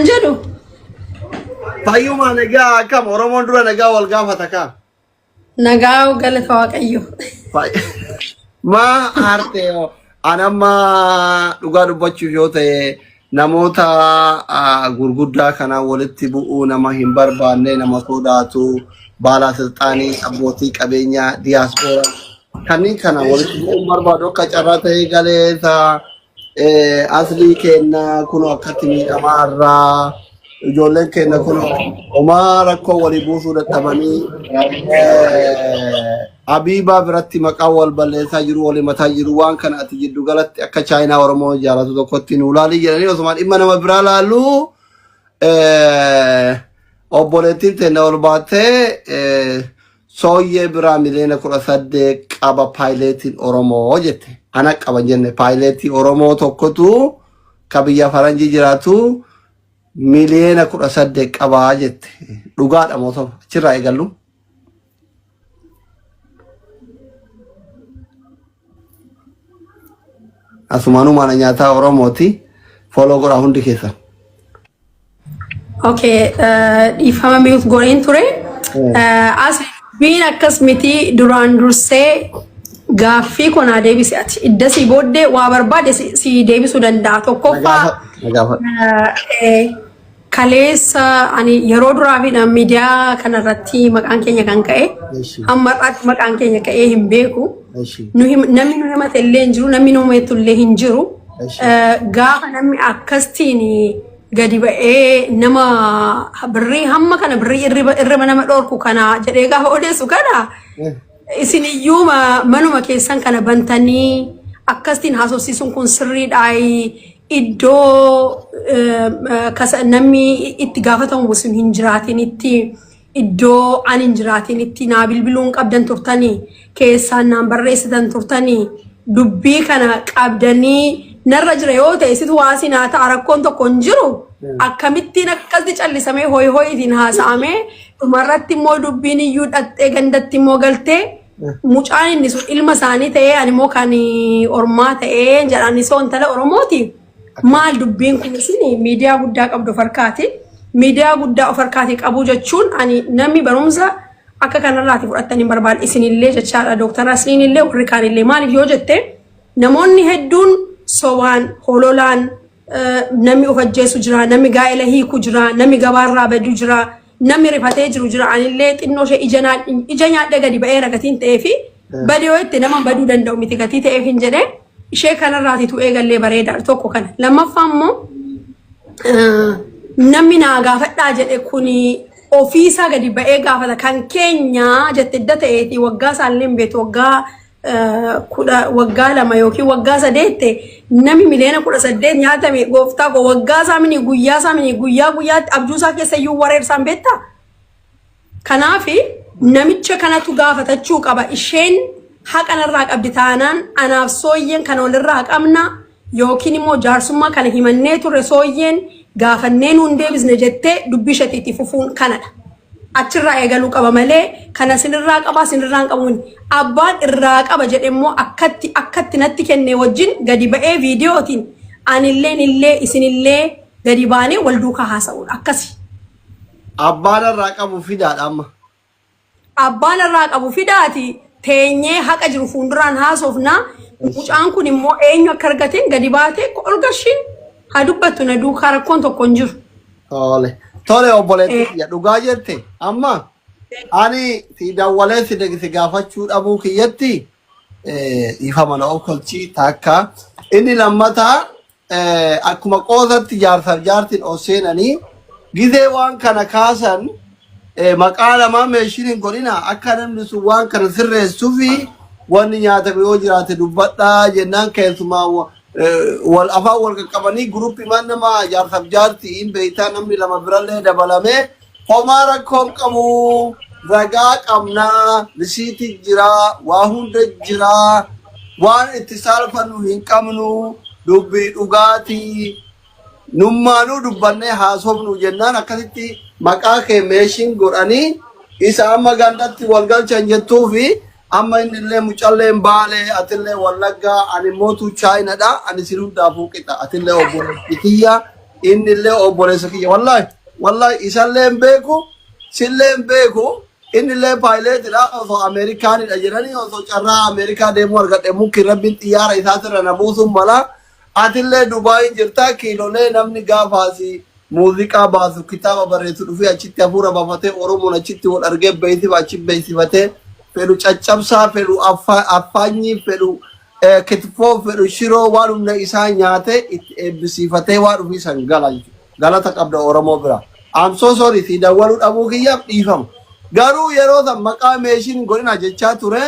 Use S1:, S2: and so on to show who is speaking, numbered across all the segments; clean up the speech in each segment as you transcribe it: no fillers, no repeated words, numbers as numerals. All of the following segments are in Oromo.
S1: jedhu.
S2: Fayyuma nagaa akkam Oromoon dura nagaa wal gaafata ka.
S1: Nagaa galata Waaqayyo.
S2: Ma arte anamma dhugaa dubbachuuf yoo ta'e namoota gurguddaa kana walitti bu'uu nama hin barbaanne nama sodaatu baala silxaanii abbootii qabeenya diiyaaspooraa kanneen kana walitti bu'uu barbaadu akka carraa ta'ee galeessa aslii kenna kun akkatti miidhamaa irraa ijoolleen kenna kun homaa rakkoo walii buusuu dadhabanii Abiba biratti maqaa wal balleessaa jiru wali mataa jiru waan kana ati jiddu galatti akka Chaayinaa Oromoo jaalatu tokkotti nu laalii jedhanii osuma dhimma nama biraa laallu obboleettiin teenna ol baattee sooyyee biraa miliyoona 18 qaba paayileetiin Oromoo jette. Ana qaban jenne paayileetii Oromoo tokkotu ka biyya faranjii jiraatu miliyoona 18 qabaa jette. Dhugaadha moo achirraa eegallu. Asumanu mana nyata Oromoti follow godha hundi keessa.
S1: Okay, ifama mute godheen ture. As biin akkas miti duraan dursee gaaffii konaa deebisi ati idda si booddee waa barbaade si deebisuu danda'a. Tokkoffaa kaleessa ani yeroo duraa fi miidiyaa kanarratti maqaan keenya kan ka'e amma maqaan keenya ka'ee hin beeku. Namni nu himate illee hin jiru, namni nu himatu illee hin jiru. Gaafa namni akkastiin gadi ba'ee nama birrii hamma kana birrii irriba nama dhorku kana jedhee gaafa odeessu kana isin iyyuu manuma keessan kana bantanii akkastiin haasofsiisuun kun sirriidha. Iddoo namni itti gaafatamu sun hin jiraatin itti iddoo ani hin jiraatin itti naa bilbiluun qabdan turtanii keessaan naan barreessitan turtanii dubbii kana qabdanii narra jira yoo ta'e situ waasii naa ta'a rakkoon tokko hin jiru akkamittiin akkasii callisamee hoy hoyitiin haasa'amee dhumarratti immoo dubbiin iyyuu dhattee gandatti immoo galtee mucaan inni sun ilma isaanii ta'ee ani immoo kan ormaa ta'ee jedhan isoo intala Oromooti. Maal dubbiin kun isin miidiyaa guddaa qabdu of harkaati. Miidiyaa guddaa of harkaati qabu jechuun ani namni barumsa akka kanarraati fudhatanii barbaadu isinillee jechaadha. Dooktar Asliin illee warri kaan illee maaliif yoo jette namoonni hedduun sobaan hololaan namni of ajjeesu jira, namni gaa'ela hiiku jira, namni gabaarraa badu jira, namni rifatee jiru jira. Anillee xinnoo ishee ija nyaadhee gadi ba'ee ragatiin ta'ee fi badii yoo itti nama baduu danda'u miti gatii ta'eef hin jedhee. Ishee kanarraatitu eegallee bareedaa tokko kana. Lammaffaa immoo namni naa gaafadhaa jedhe kun ofiisaa gadi ba'ee gaafata kan keenya jette edda ta'eeti waggaa isaallee hin beektu waggaa 2 yookiin waggaa 8 namni miliyoona 18 nyaatame gooftaa koo waggaa isaa mini guyyaa isaa mini guyyaatti abjuusaa keessa iyyuu wareersaan beektaa. Kanaaf namicha kanatu gaafatachuu qaba isheen. Haqanarraa qabdi taanaan anaaf sooyyeen kan walirraa qabna yookiin immoo jaarsummaa kana himannee turre sooyyeen gaafannee nuun deebisne jettee dubbii isheetti fufuun kanadha. Achirraa eegaluu qaba malee kana sinirraa qaba sinirraan qabuun abbaan irraa qaba jedhe immoo akkatti natti kenne wajjin gadi ba'ee viidiyootiin anillee isinillee gadi baanee wal duukaa haasa'uudha akkasi.
S2: Abbaan irraa qabu fidaadha amma.
S1: Abbaan irraa qabu fidaati. Teenyee haqa jiru fuulduraan haasofna mucaan kun immoo eenyu akka argateen gadi baatee ol gashiin haa dubbattu na duukaa rakkoon tokko hin jiru.
S2: Tole obboleetti ya dhugaa jette amma ani si dawwalee si gaafachuu dhabuu kiyyatti ifa mana okkolchii takka inni lammataa akkuma qoosatti jaarsaaf jaartiin ol seenanii gizee waan kana kaasan maqaa lamaa meeshiin hin godhina akka namni sun waan kana sirreessuu fi wanni nyaatame yoo jiraate dubbadhaa jennaan keessumaa wal afaan wal qaqqabanii guruppii man nama jaarsaaf jaartii hin beektaa namni lama birallee dabalamee homaa rakkoon qabu ragaa qabnaa risiitii jira waa hunda jira waan itti saalfannu hin qabnu dubbii dhugaatii nummaanuu dubbannee haasofnu jennaan akkasitti maqaa kee meeshiin godhanii isa amma gandatti wal galchan jettuu fi amma inni illee mucalleen Baalee atillee Wallaggaa ani mootu Chaayinaadha ani sin hundaafuu qixa atillee obboleettii kiyya inni illee obboleessa kiyya wallahi isalleen beeku silleen beeku inni illee paayileetidha osoo Ameerikaanidha jedhanii osoo carraa Ameerikaa deemuu argadhe mukki rabbiin xiyyaara isaatirra na buusuun mala atillee Dubaay jirtaa kiilolee namni gaafaasi muuziqaa baasu kitaaba barreessu dhufee achitti hafuura baafatee Oromoon achitti wal argee beeksif achi beeksifatee fedhu caccabsaa fedhu affaanyii fedhu kitfoo fedhu shiroo waan humna isaa nyaatee itti eebbisiifatee waan dhufii san galata qabda Oromoo bira. I'm so sorry si dawwaluu dhabuu kiyyaaf dhiifama. Garuu yeroo san maqaa meeshiin godhina jechaa ture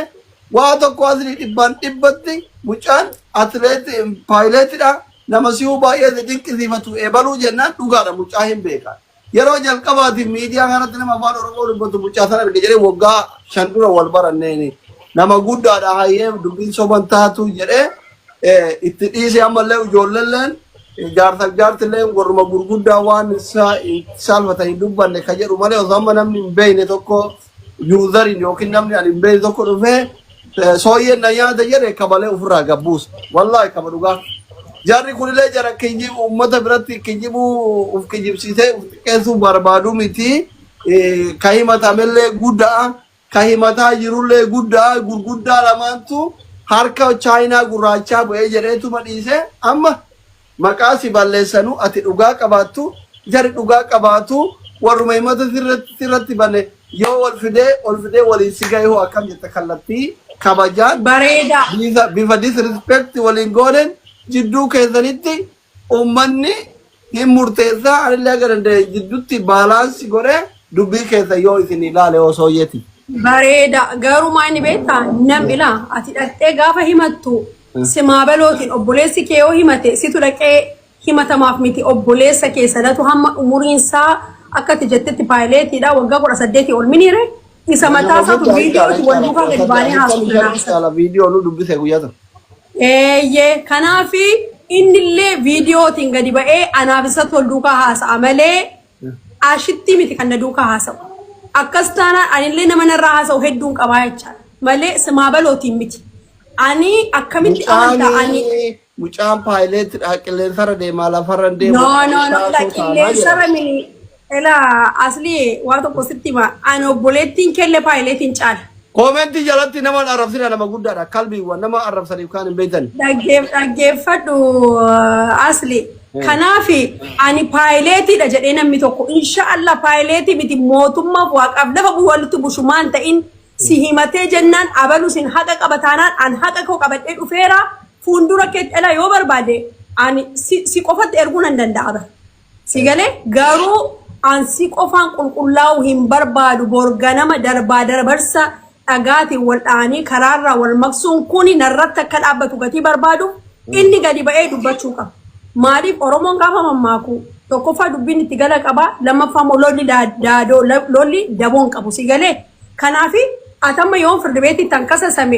S2: waa tokko asii dhibbatti mucaan atileetii paayileetidha nama si'uu baay'ee dinqisiifatu eebaluu jennaan dhugaadha mucaa hin beekan. Yeroo jalqabaatiif miidiyaa kanatti nama afaan Oromoo dubbatu mucaa sana arge jedhee waggaa 5 dura wal baranneeni. Nama guddaadha hayyee dubbiin soban taatu jedhee itti dhiisee ammallee ijoolleen jaartillee warruma gurguddaa waan saalfatanii dubbanne ka jedhu malee osoo amma namni hin beekne tokko yuuzariin yookiin namni ani hin beekne tokko dhufee sooyyeen na nyaata jedhe kabalee ofirraa gabbuusa. Wallaahi kaba dhugaa. Jarri kunillee jara kijibuu uummata biratti kijibuu uf kijibsiisee uf xiqqeessuu barbaadu miti. Ka himatamellee guddaa ka himataa jirullee gurguddaa lamaantu harka chaayinaa gurraachaa bu'ee jedheetuma dhiise amma maqaa si balleessanu ati dhugaa qabaattu jari dhugaa qabaatu warruma himata sirratti banne yoo ol fidee waliin si ga'e hoo akkam jette kallattii kabajaan
S1: bareeda
S2: bifa disrespect waliin goonen jidduu keessanitti ummanni hin murteessaa anillee aga danda'e jidduutti baalaansi godhee dubbii keessa yoo isin ilaale osoo yeeti.
S1: Bareeda garuu maani beektaa nam ilaa ati dhaqxee gaafa himattu simaabalootiin obboleessi kee yoo himate situ dhaqee himatamaaf miti obboleessa kee sanatu hamma umuriinsaa akka ati jettetti paayileetiidha waggaa 18 ol miniire isa mataa isaatu viidiyooti wal duukaa gadi baanee haasofnaa.
S2: Viidiyoo nu dubbise guyyaa
S1: kanaafi innillee viidiyootiin gadi ba'ee anaaf isatti wal duukaa haasa'a malee ashitti miti kan na duukaa haasa'u. Akkas taanaan anillee nama narraa haasa'u hedduun qabaa jechaadha malee simaabalootiin miti. Ani akkamitti amantaa ani
S2: mucaan paayileetidha qilleensarra deemaa lafarra deemu.
S1: No qilleensarra mini ela asli waa tokko sitti hima ani obboleettiin kelle paayileetiin caala.
S2: Koomenti jalatti nama arrabsina nama guddaadha qalbiiwwan nama arrabsaniif kaan hin beektan.
S1: Dhaggeeffadhu asli. Kanaafi ani paayileetiidha jedhee namni tokko inshaallah paayileetii miti mootummaaf waaqaaf lafa walitti bushumaan ta'in si himatee jennaan abalu sin haqa qabataanaan an haqa koo qabadhee dhufeera fuuldura kee dhala yoo barbaade ani si qofatti erguu nan danda'a si galee garuu an si qofaan qulqullaa'uu hin barbaadu borganama darbarsa dhagaatiin wal dhaanii karaarraa wal maksuun kuni narratti akka dhaabbatu gatii barbaadu inni gadi ba'ee dubbachuu qaba. Maaliif Oromoon gaafa mammaaku tokkoffaa dubbiin itti gala qaba lammaffaa lolli daboon qabu si galee kanaafi atamma yoon firdi beetti tan kasasame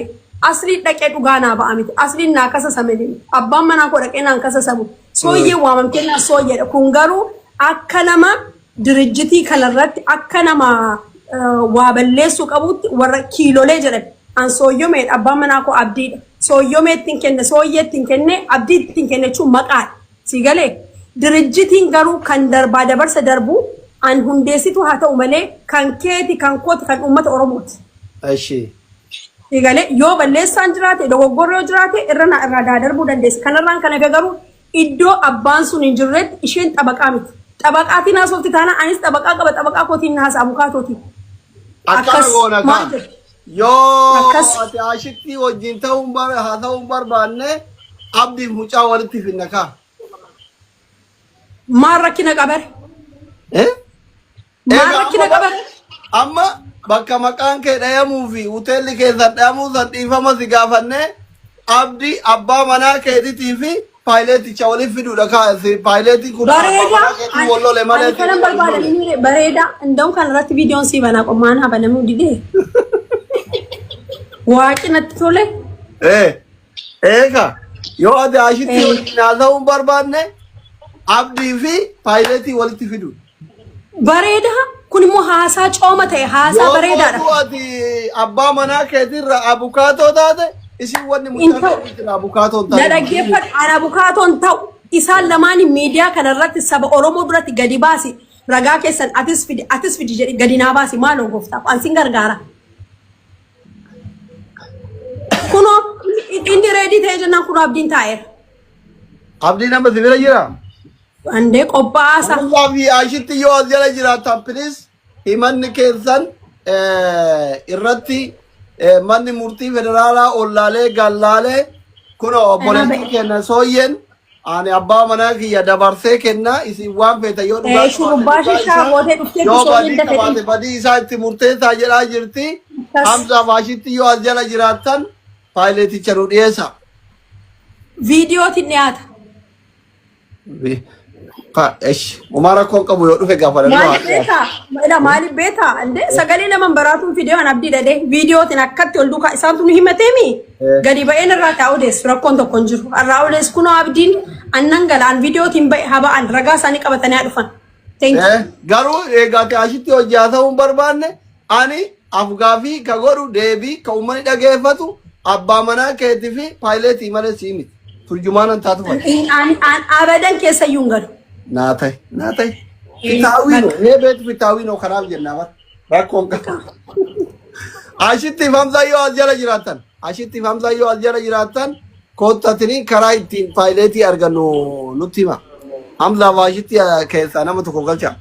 S1: asli dhaqee dhugaa naa ba'a miti asli naa kasasame abbaan manaa koo dhaqee naan kasasamu sooyyee waamamtee naa sooyyeedha kun garuu akka nama dirijjitii kanarratti akka nama waa balleessuu qabutti warra kiilolee jedhan an sooyyomeedha abbaan manaa koo abdiidha sooyyomeettiin kenne sooyyeettiin kenne abdiittiin kenne jechuun maqaadha. Si galee dirijjitiin garuu kan darbaa dabarsa darbu an hundeessitu haa ta'u malee kan keeti kan kooti kan uummata Oromooti. Si galee yoo balleessaan jiraate dogoggorri yoo jiraate irraa darbuu dandeessa. Kanarraan kan hafe garuu iddoo abbaan sun hin jirretti isheen xabaqaa miti. Xabaqaatiin haasofti taanaan anis xabaqaa qaba xabaqaa kootiin haasa abukaatooti.
S2: Akkana goona kan yoo ati ashitti wajjin haa ta'uun barbaanne abdiif mucaa walitti finna kaa.
S1: Maal rakkina qabare? Maal rakkina qabare?
S2: Amma bakka maqaan kee dhayamuu fi hoteelli keessan dhayamuu san dhiifama si gaafannee abdii abbaa manaa keetiitii fi paayileeticha waliif fiduudha kaa'e paayileetii kun walloole malee.
S1: Kanan barbaadanii bareeda inda'u kanarratti viidiyoon sii banaa qommaan haa banamuu didee. Waaqi natti tole.
S2: Eega yoo ati ashitti waliin haasa'uun barbaanne. Abdii fi paayileetii walitti fidu.
S1: Bareeda kun immoo haasaa cooma ta'e haasaa bareedaadha.
S2: Yoo ati abbaa manaa keetirra abukaatoo taate isin wanni mucaa keetirra abukaatoon taate.
S1: Na dhaggeeffadhu an abukaatoon ta'u isaan lamaan miidiyaa kanarratti saba Oromoo duratti gadi baasi ragaa keessan atis fidi jedhi gadi naa baasi maaloo gooftaaf ansin gargaara. Kuno inni reedii ta'ee jennaan kun abdiin taa'eera.
S2: Abdiin amma sibira jira.
S1: Andee qophaasa.
S2: Allah fi ashitti yoo as jala jiraatan please himanni keessan irratti manni murtii federaalaa ollaalee gallaalee kuno obboleettii kenna sooyyeen ani abbaa manaa kiyya dabarsee kenna isin waan feeta yoo dhugaa badii isaa itti murteessaa jedhaa jirti. Hamza Baashitti yoo as jala jiraattan paayileticha nu dhiyeessa.
S1: Viidiyootiin dhiyaata.
S2: Umara kon qabu yoo dhufe gaafa
S1: maaliif beeta ande sagalee naman baraatuun viidiyoon abdii dhadhee viidiyootiin akkatti ol duukaa isaantu nu himateemi gadi ba'een irraa taa'uudhees rakkoon tokko hin jiru irraa ulees kunoo abdiin annan galaan viidiyootiin ba'e haba'an ragaa isaanii qabatanii dhufan.
S2: Garuu eegaate ashitti hojii haa ta'uun barbaanne ani afgaafii ka godhu deebii ka uummanni dhageeffatu abbaa manaa keetii fi paayileetii malee siimiti turjumaanan taatu
S1: abadan keessa iyyuu hin galu.
S2: Natai. Fitawino, hebet fitawino kanaaf jenna rakkoon qaba. Ashitti Hamza yoo as jala jiraatan, ashitti Hamza yoo as jala jiraatan kottatanii karaa ittiin paayileetii argannu nutti hima. Hamza fi ashitti keessaa nama tokko galcha.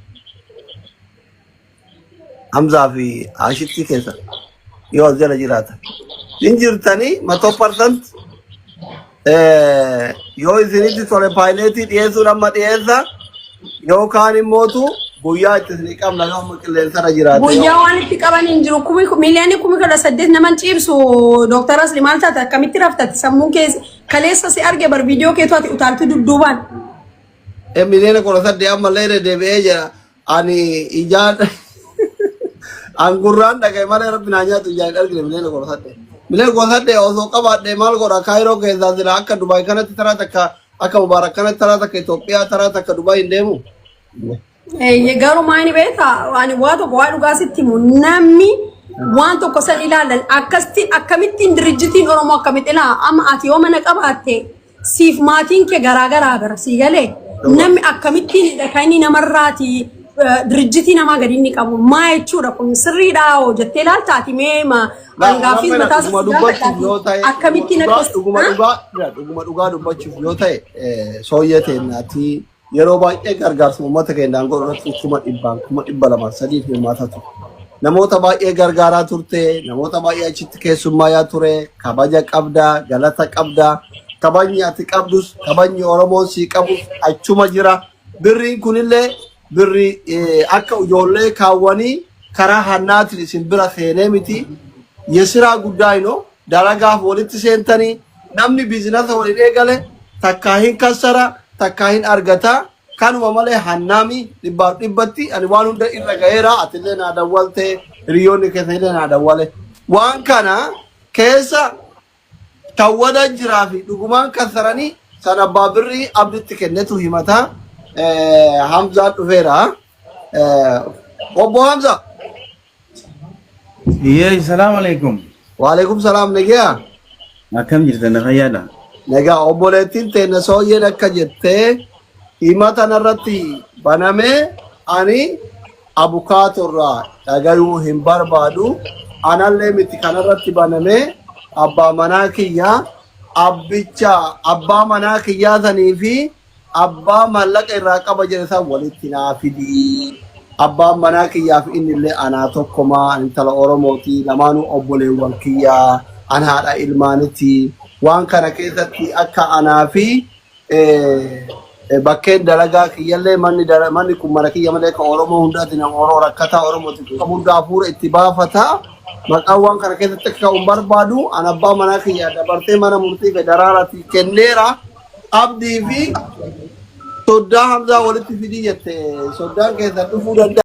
S2: Hamza fi ashitti keessa yoo as jala jiraatan. Injirtanii 100% yoo isinitti tole paayileetii dhiyeessuun amma dhiyeessa yookaan immootu guyyaa itti isinii qabna yoo amma qilleensarra jiraate.
S1: Guyyaa waan itti qaban hin jiru miliyoonii 18 naman ciibsu Dr. Asli maal taate akkamitti raftatti sammuun keessa kaleessa si arge bar viidiyoo keetu ati utaaltu dudduubaan.
S2: Miliyoona 18 amma leere deebi'ee jira ani ijaan angurraan dhaga'e malee rabbi naa nyaatu ijaan argine miliyoona 18. Milee gosaadhe osoo qabaadhe maal godha kaayiroo keessaa jira akka Dubaay kanatti taraa takka akka Mubaarak kanatti taraa takka Itoophiyaa taraa takka Dubaay hin deemu.
S1: Garuu maani beektaa waan tokko waa dhugaa sitti himu namni waan tokko san ilaalan akkamittiin dirijjitiin Oromoo akkamitti ilaa amma ati yoo mana qabaatte siif maatiin kee garaagaraa gara sii galee namni akkamittiin dhaqanii namarraati dirijjitii namaa gadi inni qabu maa jechuudha kun sirriidhaa jettee ilaaltaati meema angaafiis mataas akkamittiin
S2: dhuguma dhugaa dubbachuuf yoo ta'e sooyyee teennaati yeroo baay'ee gargaarsa uummata keenyaan godhatti 200,000 hirmaataa ture. Namoota baay'ee gargaaraa turte, namoota baay'ee achitti keessummaa ture, kabaja qabda, galata qabda, kabajni ati qabdus, kabajni Oromoon sii qabus achuma jira. Birriin kunillee birri akka ijoollee kaawwanii karaa hannaatiin isin bira seenee miti. Yesiraa guddaa inoo dalagaaf walitti seentanii namni biizinasa waliin eegale takkaa hin kassara takkaa hin argata kanuma malee hannaami dhibbaaf dhibbatti ani waan hunda irra ga'eera atillee naa dawwalte hiriyoonni keessanillee naa dawwale waan kana keessa tawwada jiraa fi dhugumaan kassaranii san abbaa birrii abditti kennetu himata Hamza dhufeera obbo Hamza.
S3: Iya, assalamualaikum.
S2: Waalaikumsalam nagaa.
S3: Akkam jirtan fayyaadha.
S2: Nagaa obboleettiin teenya sooyyeen akka jettee himata narratti banamee ani abukaatorraa dhagayuu hin barbaadu anallee miti kanarratti banamee abbaa manaa kiyyaa abbicha abbaa manaa kiyyaa sanii fi abbaa mallaqa irraa qaba jedhe san walitti naa fidii. Abbaan manaa kiyyaaf innillee anaa tokkomaa intala Oromooti lamaanuu obboleewwan kiyyaa anaadha ilmaanitti waan kana keessatti akka anaa fi bakkeen dalagaa kiyyallee manni kun mana kiyya malee ka Oromoo hundaati nama Oromoo rakkataa Oromooti hunda hafuura itti baafata maqaan waan kana keessatti akka hin barbaadu an abbaa manaa kiyyaa dabartee mana murtii federaalaatti kenneera abdii fi Soddaa Hamzaa walitti fidii jette soddaan keessa dhufuu danda'a.